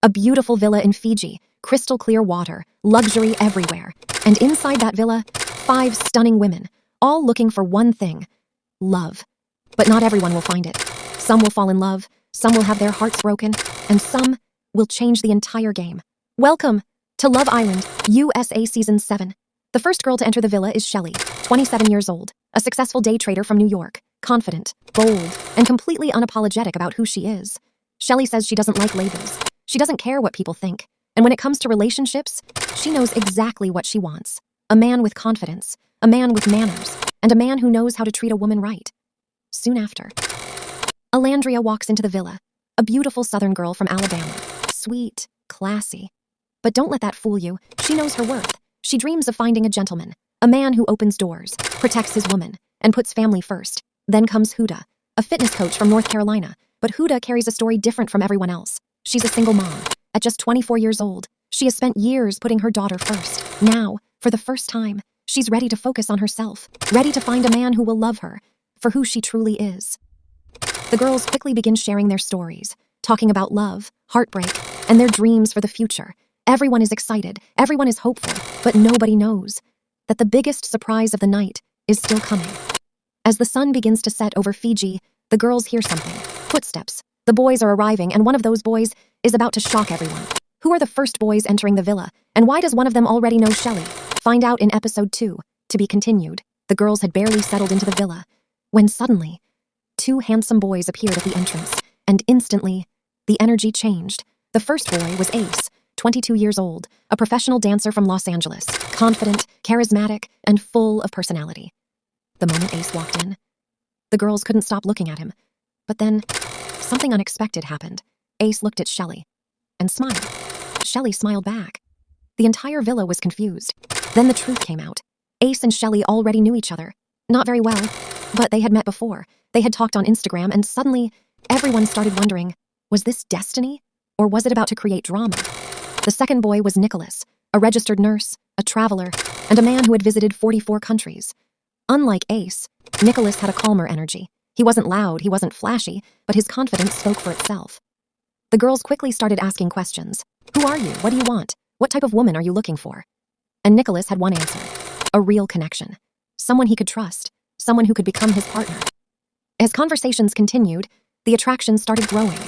A beautiful villa in Fiji, crystal clear water, luxury everywhere. And inside that villa, 5 stunning women, all looking for one thing: love. But not everyone will find it. Some will fall in love, some will have their hearts broken, and some will change the entire game. Welcome to Love Island, USA Season 7. The first girl to enter the villa is Shelley, 27 years old, a successful day trader from New York, confident, bold, and completely unapologetic about who she is. Shelley says she doesn't like labels. She doesn't care what people think. And when it comes to relationships, she knows exactly what she wants. A man with confidence, a man with manners, and a man who knows how to treat a woman right. Soon after, Alandria walks into the villa, a beautiful Southern girl from Alabama. Sweet, classy. But don't let that fool you. She knows her worth. She dreams of finding a gentleman, a man who opens doors, protects his woman, and puts family first. Then comes Huda, a fitness coach from North Carolina. But Huda carries a story different from everyone else. She's a single mom. At just 24 years old, she has spent years putting her daughter first. Now, for the first time, she's ready to focus on herself, ready to find a man who will love her for who she truly is. The girls quickly begin sharing their stories, talking about love, heartbreak, and their dreams for the future. Everyone is excited, everyone is hopeful, but nobody knows that the biggest surprise of the night is still coming. As the sun begins to set over Fiji, the girls hear something. Footsteps. The boys are arriving, and one of those boys is about to shock everyone. Who are the first boys entering the villa, and why does one of them already know Shelley? Find out in episode 2, to be continued. The girls had barely settled into the villa, when suddenly, 2 handsome boys appeared at the entrance, and instantly, the energy changed. The first boy was Ace, 22 years old, a professional dancer from Los Angeles, confident, charismatic, and full of personality. The moment Ace walked in, the girls couldn't stop looking at him. But then, something unexpected happened. Ace looked at Shelley and smiled. Shelley smiled back. The entire villa was confused. Then the truth came out. Ace and Shelley already knew each other. Not very well, but they had met before. They had talked on Instagram, and suddenly, everyone started wondering, was this destiny? Or was it about to create drama? The second boy was Nicholas, a registered nurse, a traveler, and a man who had visited 44 countries. Unlike Ace, Nicholas had a calmer energy. He wasn't loud, he wasn't flashy, but his confidence spoke for itself. The girls quickly started asking questions. Who are you? What do you want? What type of woman are you looking for? And Nicholas had one answer. A real connection. Someone he could trust. Someone who could become his partner. As conversations continued, the attraction started growing.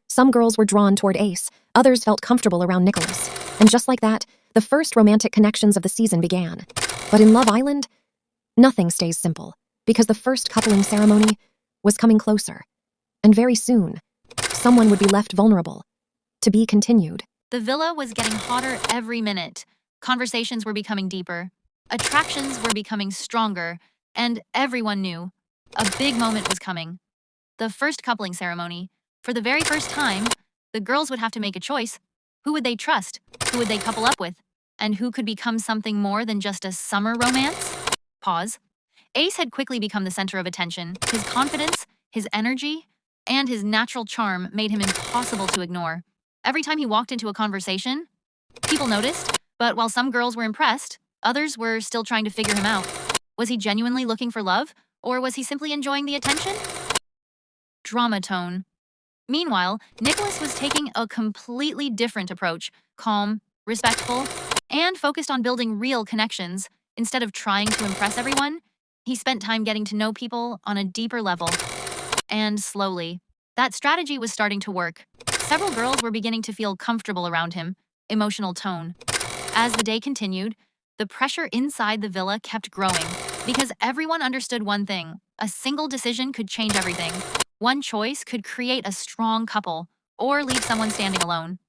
Some girls were drawn toward Ace, others felt comfortable around Nicholas. And just like that, the first romantic connections of the season began. But in Love Island, nothing stays simple, because the first coupling ceremony was coming closer. And very soon, someone would be left vulnerable. To be continued. The villa was getting hotter every minute. Conversations were becoming deeper. Attractions were becoming stronger. And everyone knew a big moment was coming. The first coupling ceremony. For the very first time, the girls would have to make a choice. Who would they trust? Who would they couple up with? And who could become something more than just a summer romance? Pause. Ace had quickly become the center of attention. His confidence, his energy, and his natural charm made him impossible to ignore. Every time he walked into a conversation, people noticed, but while some girls were impressed, others were still trying to figure him out. Was he genuinely looking for love, or was he simply enjoying the attention? Drama tone. Meanwhile, Nicholas was taking a completely different approach, calm, respectful, and focused on building real connections. Instead of trying to impress everyone, he spent time getting to know people on a deeper level. And slowly, that strategy was starting to work. Several girls were beginning to feel comfortable around him. Emotional tone. As the day continued, the pressure inside the villa kept growing because everyone understood one thing. A single decision could change everything. One choice could create a strong couple or leave someone standing alone.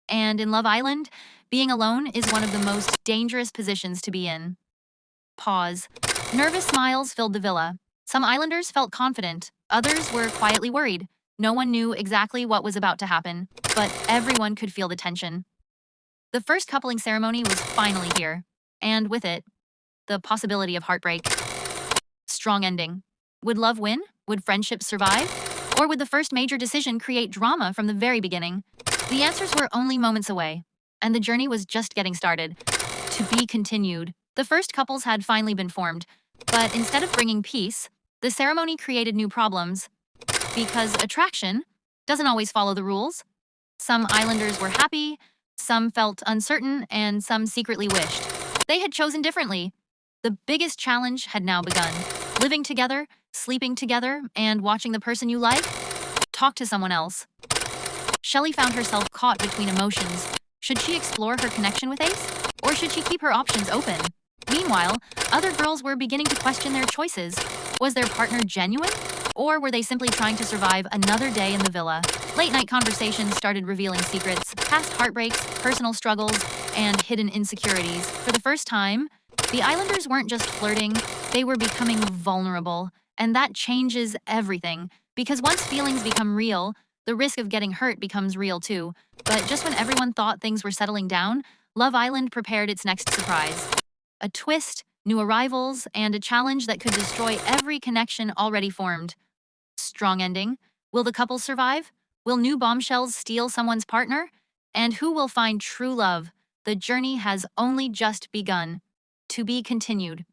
And in Love Island, being alone is one of the most dangerous positions to be in. Pause. Nervous smiles filled the villa. Some islanders felt confident. Others were quietly worried. No one knew exactly what was about to happen, but everyone could feel the tension. The first coupling ceremony was finally here, and with it, the possibility of heartbreak. Strong ending. Would love win? Would friendship survive? Or would the first major decision create drama from the very beginning? The answers were only moments away, and the journey was just getting started. To be continued. The first couples had finally been formed, but instead of bringing peace, the ceremony created new problems. Because attraction doesn't always follow the rules. Some islanders were happy, some felt uncertain, and some secretly wished they had chosen differently. The biggest challenge had now begun. Living together, sleeping together, and watching the person you like talk to someone else. Shelley found herself caught between emotions. Should she explore her connection with Ace? Or should she keep her options open? Meanwhile, other girls were beginning to question their choices. Was their partner genuine? Or were they simply trying to survive another day in the villa? Late-night conversations started revealing secrets, past heartbreaks, personal struggles, and hidden insecurities. For the first time, the Islanders weren't just flirting, they were becoming vulnerable. And that changes everything. Because once feelings become real, the risk of getting hurt becomes real too. But just when everyone thought things were settling down, Love Island prepared its next surprise. A twist, new arrivals, and a challenge that could destroy every connection already formed. Strong ending. Will the couple survive? Will new bombshells steal someone's partner? And who will find true love? The journey has only just begun. To be continued.